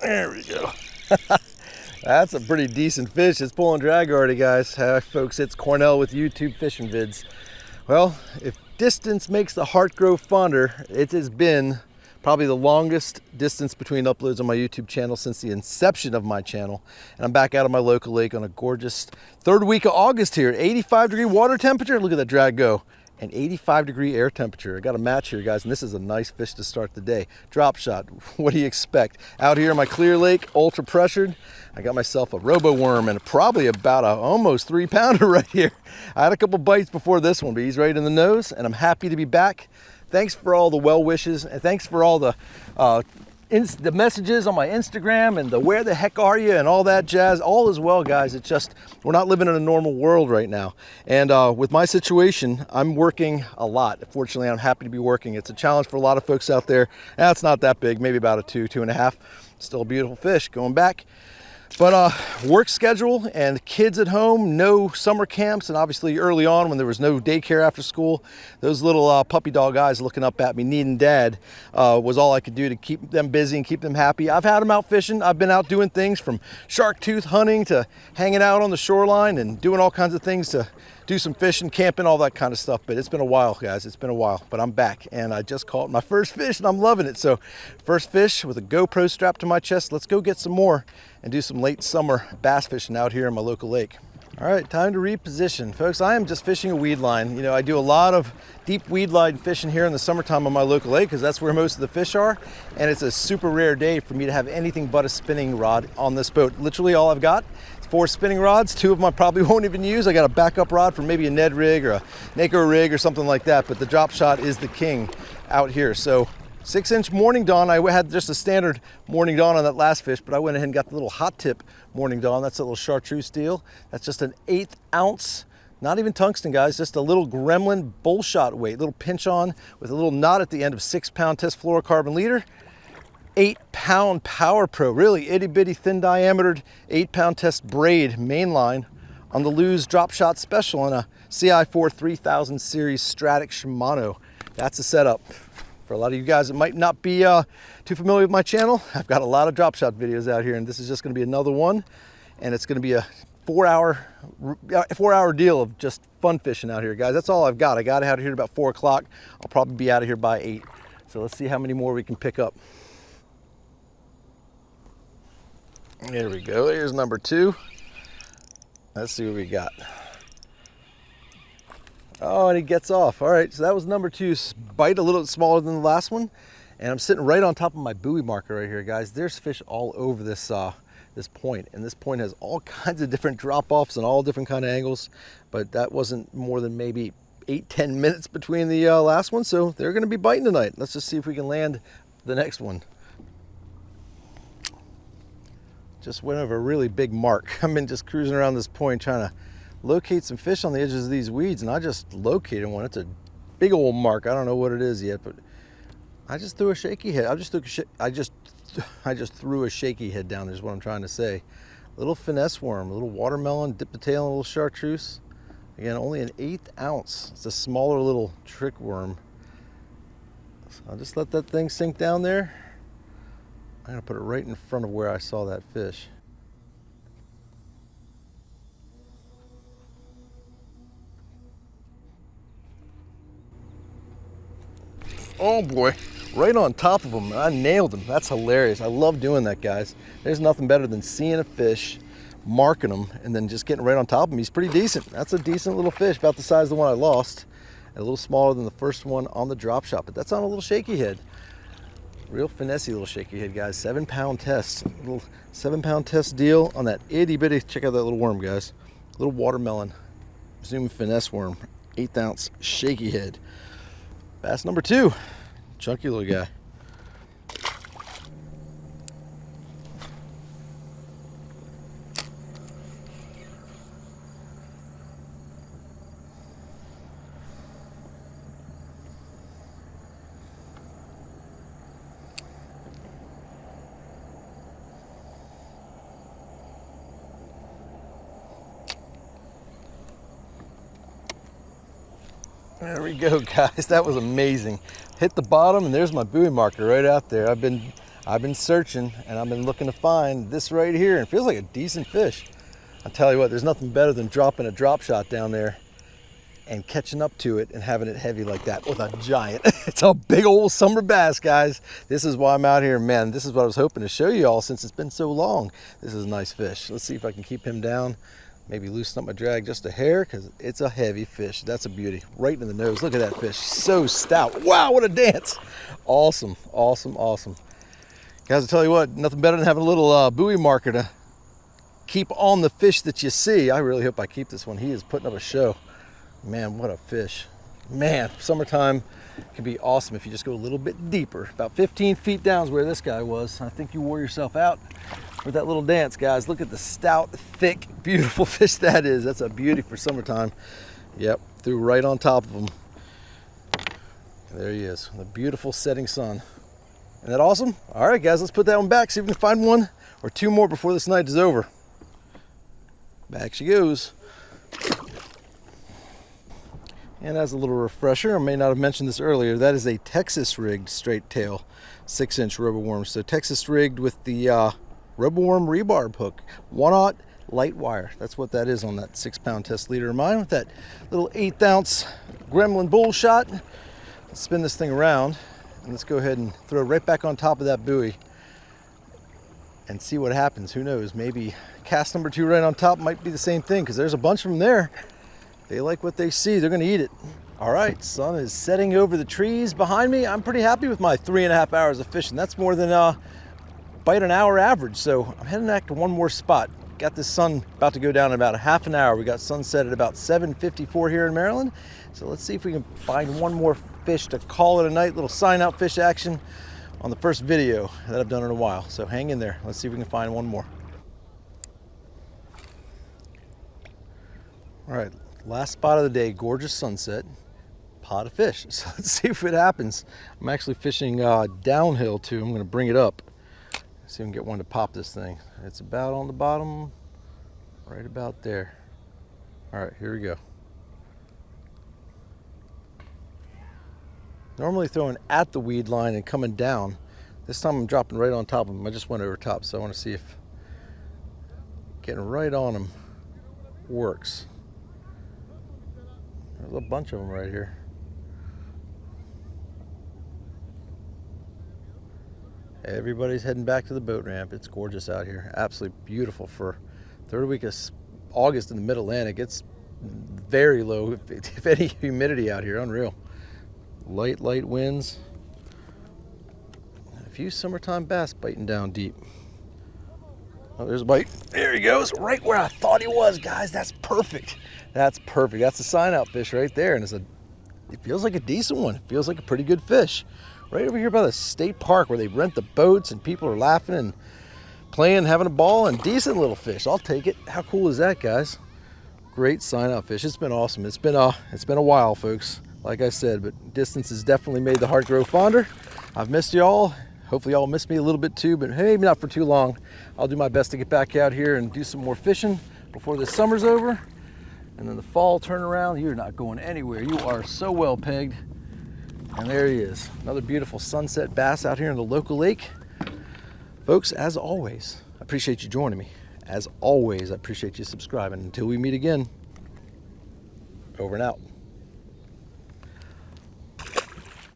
There we go. That's a pretty decent fish. It's pulling drag already, guys. Hi, folks, it's Cornell with YouTube Fishing Vids. Well, if distance makes the heart grow fonder, it has been probably the longest distance between uploads on my YouTube channel since the inception of my channel. And I'm back out of my local lake on a gorgeous third week of August here. 85-degree water temperature. Look at that drag go. And 85-degree air temperature. I got a match here, guys, and this is a nice fish to start the day. Drop shot. What do you expect? Out here in my clear lake, ultra pressured. I got myself a Roboworm and probably about a almost 3-pounder right here. I had a couple bites before this one, but he's right in the nose, and I'm happy to be back. Thanks for all the well wishes, and thanks for all the messages on my Instagram and the where the heck are you and all that jazz. All is well, guys. It's just we're not living in a normal world right now. And with my situation, I'm working a lot. Fortunately, I'm happy to be working. It's a challenge for a lot of folks out there. It's not that big, maybe about a 2.5. Still a beautiful fish going back. But work schedule and kids at home, no summer camps, and obviously early on when there was no daycare after school, those little puppy dog eyes looking up at me needing dad was all I could do to keep them busy and keep them happy. I've had them out fishing. I've been out doing things from shark tooth hunting to hanging out on the shoreline and doing all kinds of things to do some fishing, camping, all that kind of stuff. But it's been a while, guys. It's been a while, but I'm back and I just caught my first fish and I'm loving it. So first fish with a GoPro strapped to my chest. Let's go get some more and do some late summer bass fishing out here in my local lake. All right, time to reposition. Folks, I am just fishing a weed line. You know, I do a lot of deep weed line fishing here in the summertime on my local lake because that's where most of the fish are. And it's a super rare day for me to have anything but a spinning rod on this boat. Literally all I've got is 4 spinning rods. 2 of them I probably won't even use. I got a backup rod for maybe a Ned rig or a Naco rig or something like that. But the drop shot is the king out here. So 6-inch morning dawn. I had just a standard morning dawn on that last fish, but I went ahead and got the little hot tip morning dawn. That's a little chartreuse deal. That's just an 1/8 ounce, not even tungsten, guys, just a little gremlin bull shot weight, little pinch on with a little knot at the end of 6-pound test fluorocarbon leader. 8-pound Power Pro, really itty bitty thin diametered 8-pound test braid mainline on the Lew's drop shot special on a CI4 3000 series Stratic Shimano. That's the setup. For a lot of you guys that might not be too familiar with my channel, I've got a lot of drop shot videos out here, and this is just going to be another one. And it's going to be a 4-hour deal of just fun fishing out here, guys. That's all I've got. I got out of here at about 4 o'clock. I'll probably be out of here by 8. So let's see how many more we can pick up. There we go. Here's number 2. Let's see what we got. Oh, and he gets off. All right, so that was number 2's bite, a little smaller than the last one. And I'm sitting right on top of my buoy marker right here, guys. There's fish all over this this point, and this point has all kinds of different drop-offs and all different kind of angles. But that wasn't more than maybe 8-10 minutes between the last one, so they're going to be biting tonight. Let's just see if we can land the next one. Just went over a really big mark. I've been just cruising around this point trying to locate some fish on the edges of these weeds, and I just located one. It's a big old mark. I don't know what it is yet, but I just threw a shaky head. I just threw a shaky head down there is what I'm trying to say. A little finesse worm, a little watermelon, dip the tail in a little chartreuse. Again, only an 1/8 ounce. It's a smaller little trick worm. So I'll just let that thing sink down there. I'm gonna put it right in front of where I saw that fish. Oh boy, right on top of him. I nailed him. That's hilarious. I love doing that, guys. There's nothing better than seeing a fish, marking him, and then just getting right on top of him. He's pretty decent. That's a decent little fish, about the size of the one I lost. A little smaller than the first one on the drop shot, but that's on a little shaky head. Real finesse little shaky head, guys. 7-pound test. Little 7-pound test deal on that itty bitty. Check out that little worm, guys. Little watermelon. Zoom finesse worm. 1/8 ounce shaky head. Bass number 2. Chunky little guy. There we go, guys. That was amazing. Hit the bottom, and there's my buoy marker right out there. I've been I've been searching and I've been looking to find this right here, and it feels like a decent fish. I'll tell you what, there's nothing better than dropping a drop shot down there and catching up to it and having it heavy like that with a giant. It's a big old summer bass, guys. This is why I'm out here, man. This is what I was hoping to show you all since it's been so long. This is a nice fish. Let's see if I can keep him down. Maybe loosen up my drag just a hair, because it's a heavy fish. That's a beauty. Right in the nose. Look at that fish. So stout. Wow, what a dance. Awesome, awesome, awesome. Guys, I'll tell you what, nothing better than having a little buoy marker to keep on the fish that you see. I really hope I keep this one. He is putting up a show. Man, what a fish. Man, summertime can be awesome if you just go a little bit deeper. About 15 feet down is where this guy was. I think you wore yourself out with that little dance, guys. Look at the stout, thick, beautiful fish that is. That's a beauty for summertime. Yep, threw right on top of him. And there he is, the beautiful setting sun. Isn't that awesome? All right, guys, let's put that one back, see if we can find one or two more before this night is over. Back she goes. And as a little refresher, I may not have mentioned this earlier, that is a Texas rigged straight tail 6-inch Roboworm. So Texas rigged with the Roboworm Rebarb Hook, 1/0 light wire. That's what that is on that 6-pound test leader of mine with that little 1/8 ounce gremlin bull shot. Let's spin this thing around and let's go ahead and throw right back on top of that buoy and see what happens. Who knows, maybe cast number 2 right on top might be the same thing, because there's a bunch of them there. They like what they see, they're gonna eat it. All right, sun is setting over the trees behind me. I'm pretty happy with my 3.5 hours of fishing. That's more than bite an hour average. So I'm heading back to one more spot. Got this sun about to go down in about a half an hour. We got sunset at about 7:54 here in Maryland. So let's see if we can find one more fish to call it a night. Little sign out fish action on the first video that I've done in a while. So hang in there. Let's see if we can find one more. All right, last spot of the day, gorgeous sunset, pot of fish. So let's see if it happens. I'm actually fishing downhill too. I'm gonna bring it up. See if we can get one to pop this thing. It's about on the bottom, right about there. All right, here we go. Normally throwing at the weed line and coming down. This time I'm dropping right on top of him. I just went over top, so I want to see if getting right on him works. There's a bunch of them right here. Everybody's heading back to the boat ramp. It's gorgeous out here. Absolutely beautiful for third week of August in the mid-Atlantic. It's very low, if any, humidity out here. Unreal. Light winds. A few summertime bass biting down deep. Oh, there's a bite. There he goes, right where I thought he was, guys. That's perfect. That's perfect. That's a sign out fish right there. And it feels like a decent one. It feels like a pretty good fish. Right over here by the state park where they rent the boats and people are laughing and playing, having a ball, and decent little fish. I'll take it. How cool is that, guys? Great sign out fish. It's been awesome. It's been a while, folks. Like I said, but distance has definitely made the heart grow fonder. I've missed y'all. Hopefully y'all missed me a little bit too, but hey, not for too long. I'll do my best to get back out here and do some more fishing before the summer's over. And then the fall turn around, you're not going anywhere. You are so well pegged. And there he is, another beautiful sunset bass out here in the local lake. Folks, as always, I appreciate you joining me. As always, I appreciate you subscribing. Until we meet again, over and out.